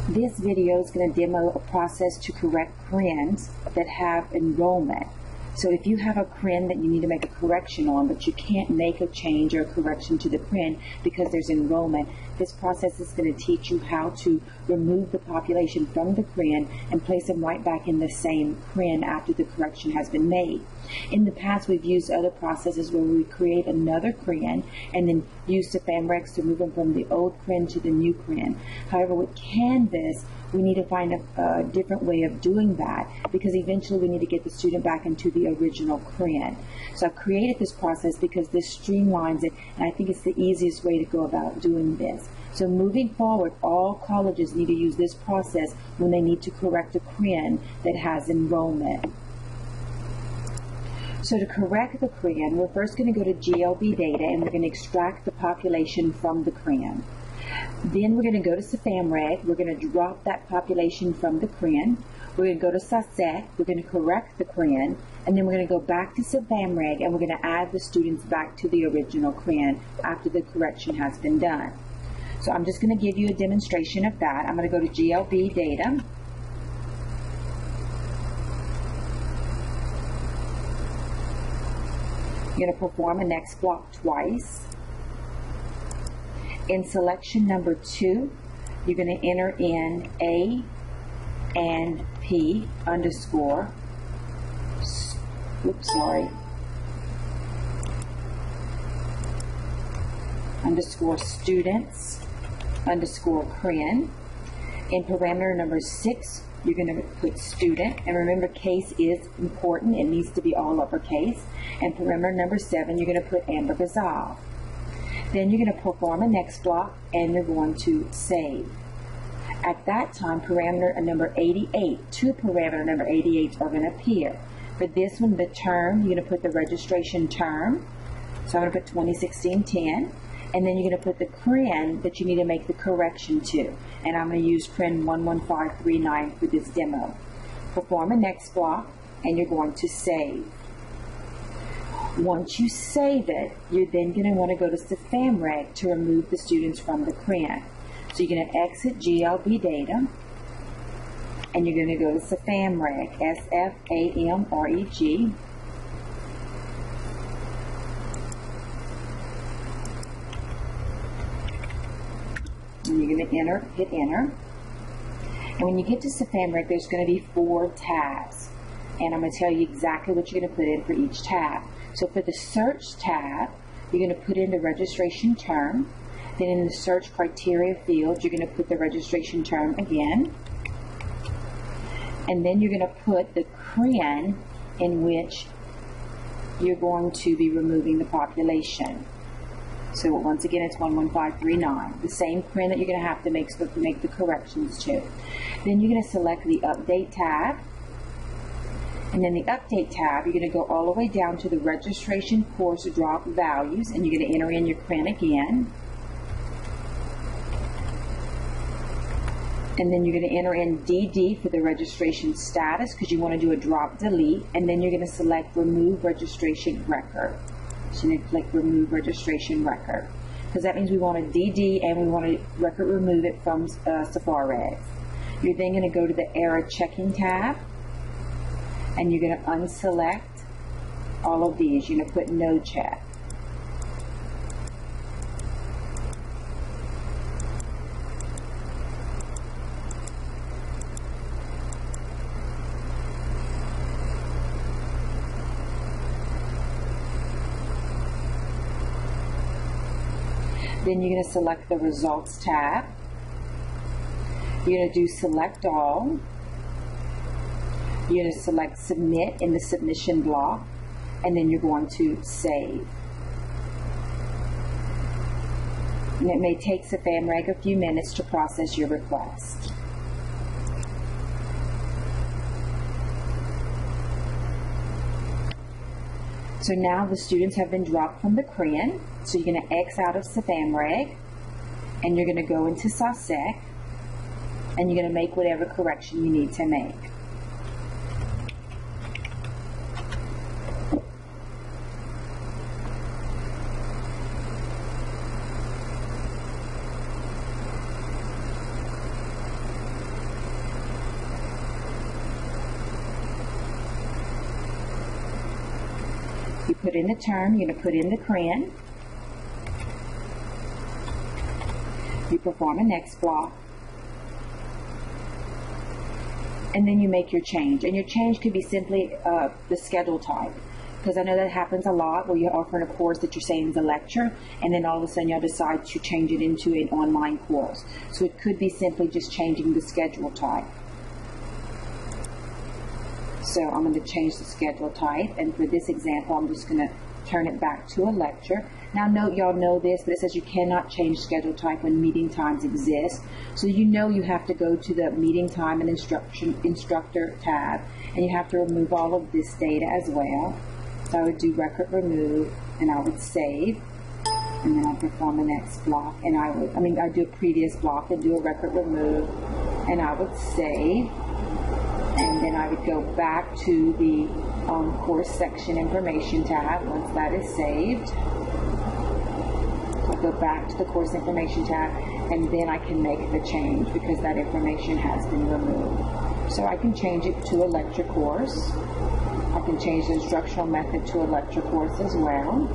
This video is going to demo a process to correct CRNs that have enrollment. So if you have a CRN that you need to make a correction on, but you can't make a change or a correction to the CRN because there's enrollment, this process is going to teach you how to remove the population from the CRN and place them right back in the same CRN after the correction has been made. In the past, we've used other processes where we create another CRN and then use the FAMREX to move them from the old CRN to the new CRN. However, with Canvas, we need to find a different way of doing that because eventually we need to get the student back into the original CRN. So I've created this process because this streamlines it, and I think it's the easiest way to go about doing this. So moving forward, all colleges need to use this process when they need to correct a CRN that has enrollment. So to correct the CRN, we're first going to go to GLB data and we're going to extract the population from the CRN. Then we're going to go to FAMREG. We're going to drop that population from the CRN. We're going to go to SASEC. We're going to correct the CRN. And then we're going to go back to FAMREG and we're going to add the students back to the original CRN after the correction has been done. So I'm just going to give you a demonstration of that. I'm going to go to GLB data. You're going to perform a next block twice. In selection number 2, you're going to enter in A and P underscore, underscore students underscore CRN. In parameter number 6, you're going to put student, and remember case is important, it needs to be all uppercase. And parameter number 7, you're going to put Amber Gazal. Then you're going to perform a next block and you're going to save. At that time, parameter number 88, two parameter number 88 are going to appear. For this one, the term, you're going to put the registration term. So I'm going to put 2016-10. And then you're going to put the CRN that you need to make the correction to. And I'm going to use CRN 11539 for this demo. Perform a next block and you're going to save. Once you save it, you're then going to want to go to FAMREG to remove the students from the CRN. So you're going to exit GLB data and you're going to go to FAMREG, S-F-A-M-R-E-G. And you're going to hit enter. And when you get to FAMREG, there's going to be 4 tabs. And I'm going to tell you exactly what you're going to put in for each tab. So for the search tab, you're going to put in the registration term. Then in the search criteria field, you're going to put the registration term again. And then you're going to put the CRN in which you're going to be removing the population. So once again, it's 11539, the same CRN that you're going to have to make the corrections to. Then you're going to select the Update tab. And then the Update tab, you're going to go all the way down to the registration course drop values, and you're going to enter in your CRN again. And then you're going to enter in DD for the registration status because you want to do a drop delete. And then you're going to select Remove Registration Record. So you're going to click Remove Registration Record because that means we want to DD and we want to record remove it from Safari. You're then going to go to the Error Checking tab. And you're going to unselect all of these. You're going to put no check. Then you're going to select the Results tab. You're going to do Select All. You're going to select Submit in the submission block, and then you're going to save. And it may take FAMREG a few minutes to process your request. So now the students have been dropped from the CRN, so you're going to X out of FAMREG, and you're going to go into SASEC, and you're going to make whatever correction you need to make. put in the term, you're going to put in the CRN. You perform a next block. And then you make your change. And your change could be simply the schedule type. Because I know that happens a lot where you're offering a course that you're saying is a lecture, and then all of a sudden you'll decide to change it into an online course. So it could be simply just changing the schedule type. So I'm going to change the schedule type, and for this example, I'm just going to turn it back to a lecture. Now note, y'all know this, but it says you cannot change schedule type when meeting times exist. So you know you have to go to the meeting time and instructor tab, and you have to remove all of this data as well. So I would do record remove, and I would save, and then I'd perform the next block, and I'd do a previous block and do a record remove, and I would save, and then I would go back to the course section information tab once that is saved. I'll go back to the course information tab, and then I can make the change because that information has been removed. So I can change it to a lecture course. I can change the instructional method to a lecture course as well.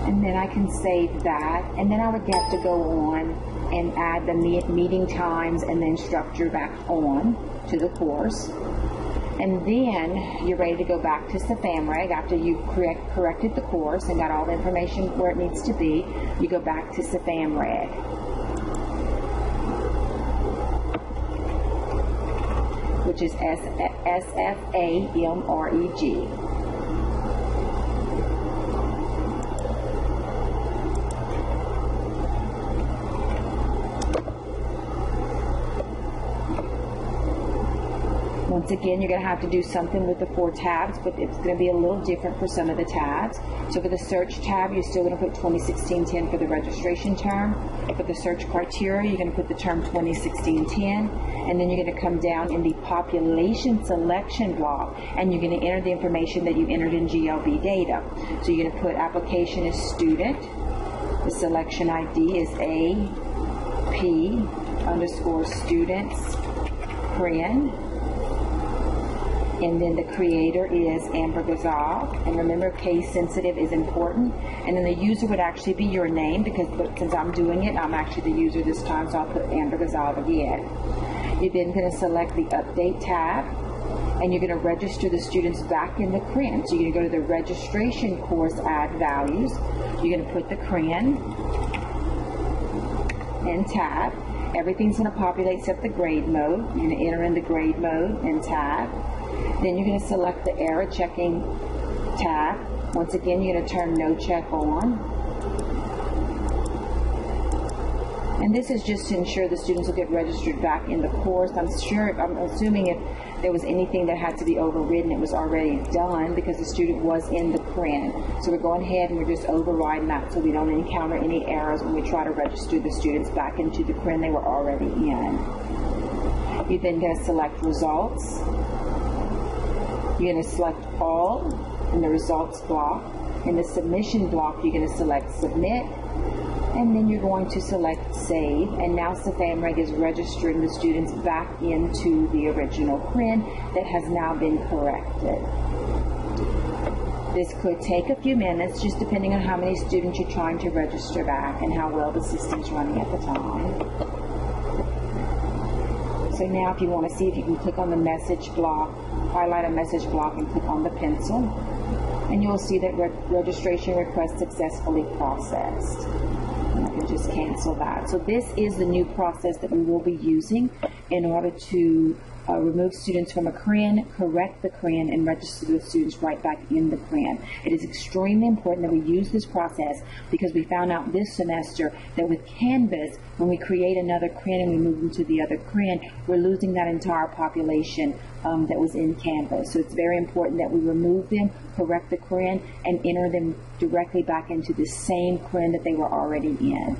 And then I can save that, and then I would have to go on and add the meeting times and the instructor back on to the course. And then you're ready to go back to Safamreg after you've corrected the course and got all the information where it needs to be. You go back to Safamreg. Which is S-F-A-M-R-E-G. Once again, you're going to have to do something with the 4 tabs, but it's going to be a little different for some of the tabs. So for the search tab, you're still going to put 2016-10 for the registration term. For the search criteria, you're going to put the term 2016-10, and then you're going to come down in the population selection block, and you're going to enter the information that you entered in GLB data. So you're going to put application as student, the selection ID is AP_students CRN. And then the creator is Amber Ghazal. And remember, case sensitive is important. And then the user would actually be your name, because since I'm doing it, I'm actually the user this time, so I'll put Amber Ghazal again. You're then going to select the update tab, and you're going to register the students back in the CRN. So you're going to go to the registration course add values. You're going to put the CRN and tab. Everything's going to populate except the grade mode. You're going to enter in the grade mode and tab. Then you're going to select the error checking tab. Once again, you're going to turn no check on. And this is just to ensure the students will get registered back in the course. I'm assuming if there was anything that had to be overridden, it was already done because the student was in the CRN. So we're going ahead and we're just overriding that so we don't encounter any errors when we try to register the students back into the CRN they were already in. You're then going to select results. You're going to select all in the results block. In the submission block, you're going to select submit, and then you're going to select save. And now Safamreg is registering the students back into the original CRN that has now been corrected. This could take a few minutes, just depending on how many students you're trying to register back and how well the system's running at the time. So now if you want to see if you can click on the message block, highlight a message block and click on the pencil, and you'll see that registration request successfully processed. And I can just cancel that. So this is the new process that we will be using in order to remove students from a CRN, correct the CRN, and register the students right back in the CRN. It is extremely important that we use this process because we found out this semester that with Canvas, when we create another CRN and we move them to the other CRN, we're losing that entire population that was in Canvas. So it's very important that we remove them, correct the CRN, and enter them directly back into the same CRN that they were already in.